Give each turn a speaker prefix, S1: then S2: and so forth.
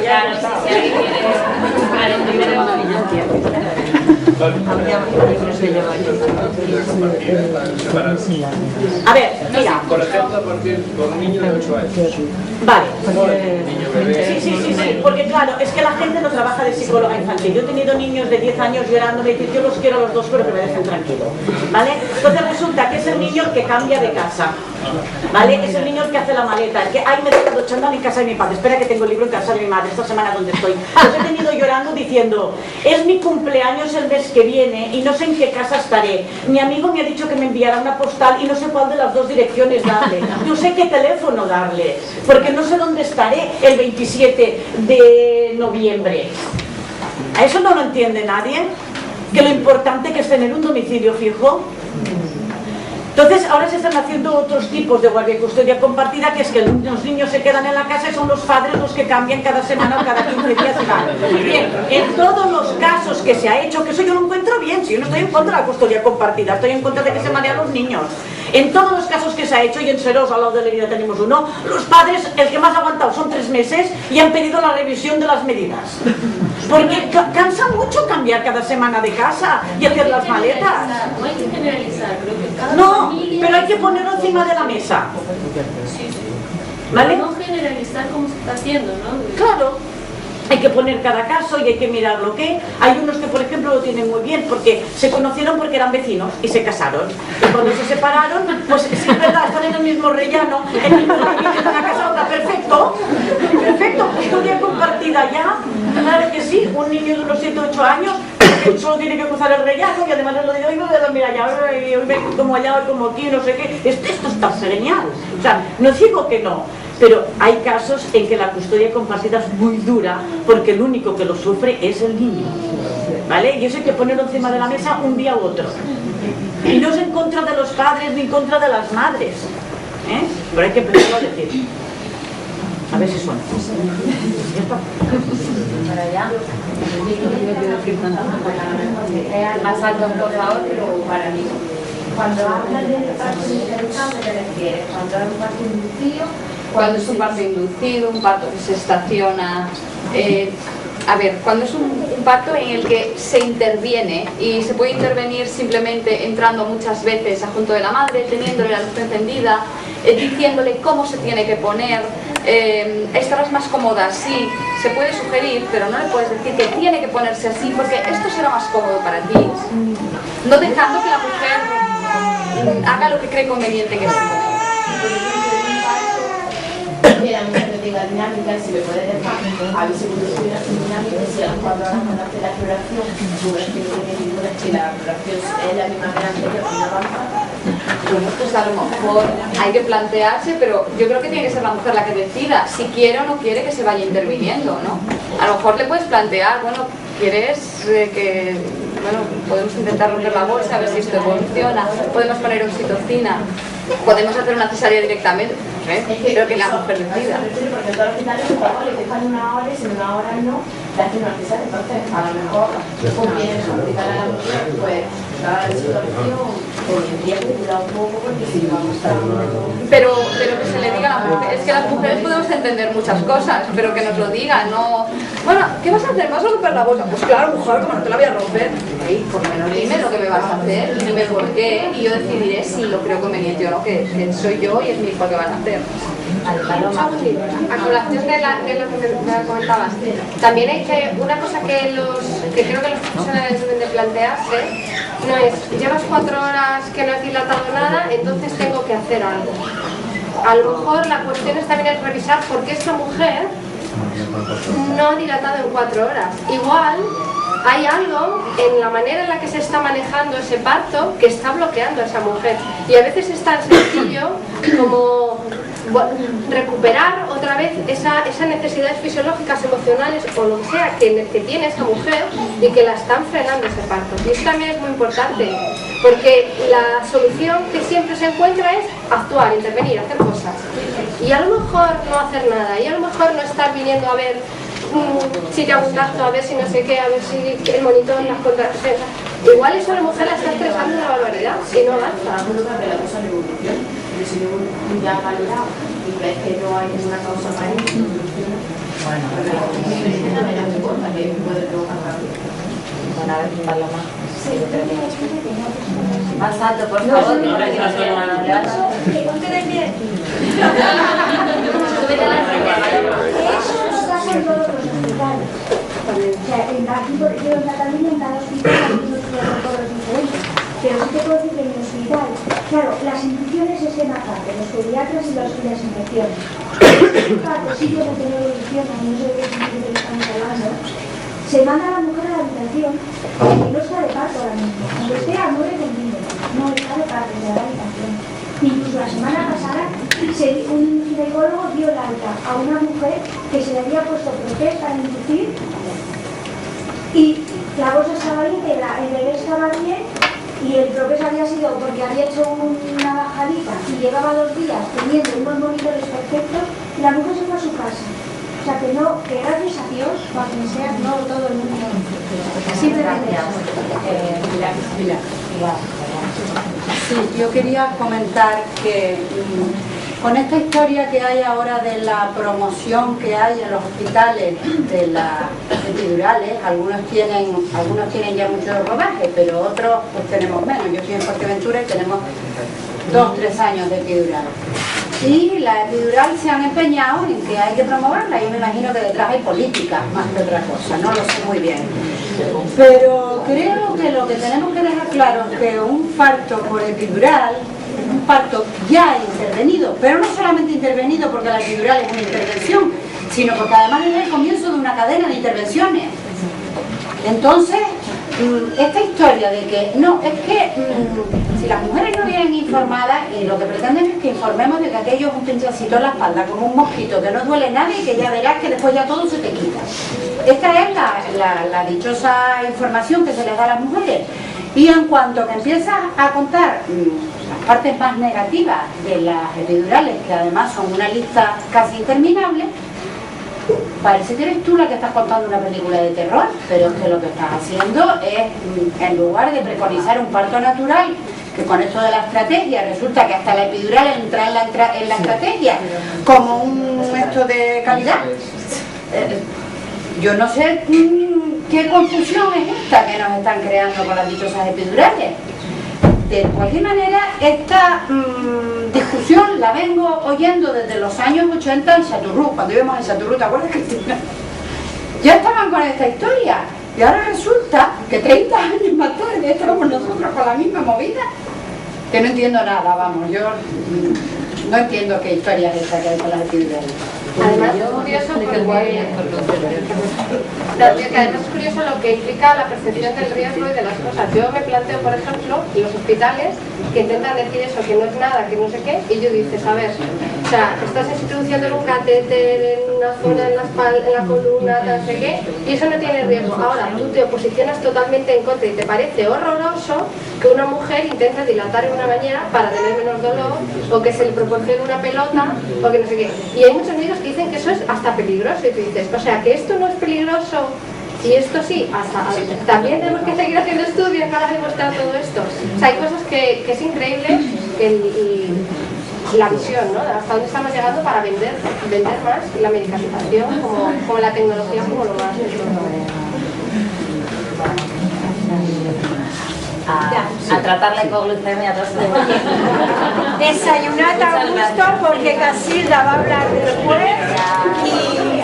S1: ya he gustado. A ver, mira.
S2: Por ejemplo, por un niño de 8 años.
S1: Vale.
S2: Niño bebé.
S1: Sí, porque claro, es que la gente no trabaja de psicóloga infantil. Yo he tenido niños de 10 años llorando, me dicen, yo los quiero a los dos, pero que me dejen tranquilo. ¿Vale? Entonces resulta que es el niño el que cambia de casa. ¿Vale? Es el niño el que hace la maleta, el que, ay, me he dejado chándal en casa de mi padre, espera que tengo el libro en casa de mi madre, esta semana donde estoy. Los he tenido llorando diciendo, es mi cumpleaños el mes que viene y no sé en qué casa estaré. Mi amigo me ha dicho que me enviará una postal y no sé cuál de las dos direcciones darle. No sé qué teléfono darle, porque no sé dónde estaré el 27 de noviembre. ¿A eso no lo entiende nadie? Que lo importante que es tener un domicilio fijo. Entonces ahora se están haciendo otros tipos de guardia y custodia compartida, que es que los niños se quedan en la casa y son los padres los que cambian cada semana o cada 15 días y tal. Bien, en todos los casos que se ha hecho, que eso yo lo encuentro bien, si yo no estoy en contra de la custodia compartida, estoy en contra de que se marean los niños. En todos los casos que se ha hecho, y en Serós al lado de la herida tenemos uno, los padres, el que más ha aguantado son 3 meses y han pedido la revisión de las medidas. Porque cansa mucho cambiar cada semana de casa y hacer las maletas.
S3: No hay que generalizar, creo que cada
S1: No,
S3: familia...
S1: pero hay que ponerlo encima de la mesa.
S3: Sí.
S1: ¿Vale?
S3: No generalizar como se está haciendo, ¿no?
S1: Claro. Hay que poner cada caso y hay que mirar lo que... Hay unos que, por ejemplo, lo tienen muy bien porque se conocieron porque eran vecinos y se casaron. Y cuando se separaron, pues sí, es verdad, están en el mismo rellano, en el mismo edificio de una casa a otra. Perfecto. Perfecto. Custodia compartida ya. Claro que sí. Un niño de unos 7 o 8 años que solo tiene que cruzar el rellano y además lo digo, hoy voy a dormir allá, hoy me como allá, hoy como aquí, no sé qué. Esto está genial. O sea, no digo que no. Pero hay casos en que la custodia compartida es muy dura porque el único que lo sufre es el niño, ¿vale? Y eso hay que ponerlo encima de la mesa un día u otro. Y no es en contra de los padres ni en contra de las madres, ¿eh? Pero hay que empezarlo a decir. A ver si suena. Ya está.
S4: Para allá. Más alto, por favor, pero para mí. Cuando hablas de parto inducido, ¿qué te refieres? Cuando es un parto inducido.
S5: Cuando es un parto inducido, un parto que se estaciona, a ver, cuando es un parto en el que se interviene y se puede intervenir simplemente entrando muchas veces a junto de la madre, teniéndole la luz encendida, diciéndole cómo se tiene que poner, estarás más cómoda así, se puede sugerir, pero no le puedes decir que tiene que ponerse así porque esto será más cómodo para ti, no dejando que la mujer haga lo que cree conveniente que sea.
S4: La mujer no tenga dinámica, si me puede dejar, a ver si puedo subir a su dinámica, si a las 4 horas cuando hace la exploración, tú ves que no tiene ninguna, que la exploración es la misma que antes que no avanza.
S5: Bueno, pues a lo mejor hay que plantearse, pero yo creo que tiene que ser la mujer la que decida si quiere o no quiere que se vaya interviniendo, ¿no? A lo mejor le puedes plantear, bueno, ¿quieres que, bueno, podemos intentar romper la bolsa, a ver si esto evoluciona, podemos poner oxitocina, podemos hacer una cesárea directamente, pero que la mujer decida.
S4: Porque en todos los hospitales le dejan una hora y si en una hora no, le hacen una cesárea, entonces a lo mejor conviene solicitar a la mujer, pues, la situación.
S5: Pero que se le diga a la mujer, es que las mujeres podemos entender muchas cosas, pero que nos lo digan, no... Bueno, ¿qué vas a hacer? ¿Vas a romper la bolsa? Pues claro, mujer, como no te la voy a romper. Hey, por lo menos dime lo que me vas a hacer, dime por qué, y yo decidiré si lo creo conveniente o no, que soy yo y es mi hijo que van a hacer.
S6: A colación de lo que me comentabas, también hay que, una cosa que creo que los profesionales deben de plantearse, no es, llevas 4 horas que no has dilatado nada, entonces tengo que hacer algo. A lo mejor la cuestión es también revisar por qué esta mujer no ha dilatado en 4 horas. Igual hay algo en la manera en la que se está manejando ese parto que está bloqueando a esa mujer. Y a veces es tan sencillo como recuperar otra vez esas necesidades fisiológicas, emocionales o lo que sea que tiene esa mujer y que la están frenando ese parto. Y eso también es muy importante, porque la solución que siempre se encuentra es actuar, intervenir, hacer cosas. Y a lo mejor no hacer nada, y a lo mejor no estar viniendo a ver si te hago un tacto, a ver si no sé qué, a ver si el monitor, las contraseñas. Igual eso a la mujer la está estresando una barbaridad y no avanza.
S4: Si ya valorado y ves que no hay ninguna causa para ello,
S1: Bueno, a ver, Paloma.
S7: Más alto, por favor, que no quiero hacer nada.
S8: Ustedes bien. Eso nos pasa en todos los hospitales. O sea, aquí, por ejemplo, en Cataluña, en cada hospital hay unos protocolos diferentes. Pero sí te puedo decir que en el hospital, claro, las infecciones es en aparte, los pediatras y las infecciones. Los sitios de televolución, no sé de qué sitio estamos hablando, se manda a la mujer a la habitación y no está de parto ahora mismo. Aunque esté a 9 centímetros, no está de parto, se da la habitación. Incluso la semana pasada, un ginecólogo dio el alta a una mujer que se le había puesto protez para inducir y la bolsa estaba bien, el bebé estaba bien y el propés había sido porque había hecho una bajadita y llevaba 2 días teniendo unos monitores perfectos y la mujer se fue a su casa. O sea, que no, que gracias a Dios, o a quien sea, no todo el mundo. Simplemente
S9: Sí, yo quería comentar que con esta historia que hay ahora de la promoción que hay en los hospitales de las epidurales, algunos tienen ya mucho rodaje, pero otros pues tenemos menos. Yo estoy en Fuerteventura y tenemos 2-3 años de epidural. Y la epidural se han empeñado en que hay que promoverla. Yo me imagino que detrás hay política más que otra cosa, no lo sé muy bien. Pero creo que lo que tenemos que dejar claro es que un parto por epidural, un parto ya intervenido, pero no solamente intervenido porque la epidural es una intervención, sino porque además es el comienzo de una cadena de intervenciones. Entonces, esta historia de que, no, es que si las mujeres no vienen informadas, y lo que pretenden es que informemos de que aquello es un pinchacito en la espalda, como un mosquito, que no duele nada y que ya verás que después ya todo se te quita. Esta es la dichosa información que se les da a las mujeres. Y en cuanto que empiezas a contar las partes más negativas de las epidurales, que además son una lista casi interminable, parece que eres tú la que estás contando una película de terror, pero es que lo que estás haciendo es, en lugar de preconizar un parto natural, que con esto de la estrategia resulta que hasta la epidural entra en la estrategia como un esto de calidad. Yo no sé qué confusión es esta que nos están creando con las dichosas epidurales. De cualquier manera, esta discusión la vengo oyendo desde los años 80 en Chaturrú, cuando íbamos en Chaturrú, ¿te acuerdas, Cristina? Ya estaban con esta historia y ahora resulta que 30 años más tarde estamos nosotros con la misma movida, que no entiendo nada, vamos, yo no entiendo qué historia es esta que hay con las epidurales.
S6: Además es curioso lo que implica la percepción del riesgo y de las cosas. Yo me planteo, por ejemplo, los hospitales que intentan decir eso, que no es nada, que no sé qué, y yo dices, a ver, o sea, estás introduciendo un catéter en una zona en la espalda, en la columna, no sé qué, y eso no tiene riesgo. Ahora, tú te posicionas totalmente en contra y te parece horroroso que una mujer intente dilatar en una bañera para tener menos dolor, o que se le proporcione una pelota, o que no sé qué. Y hay muchos médicos que dicen que eso es hasta peligroso, y tú dices, o sea, que esto no es peligroso, y esto sí, también tenemos que seguir haciendo estudios para demostrar todo esto. O sea, hay cosas que es increíble la visión, ¿no? Hasta dónde estamos llegando para vender más la medicalización como la tecnología como lo más.
S7: A tratar la hipoglucemia.
S8: Desayunad a gusto porque Casilda va a hablar después y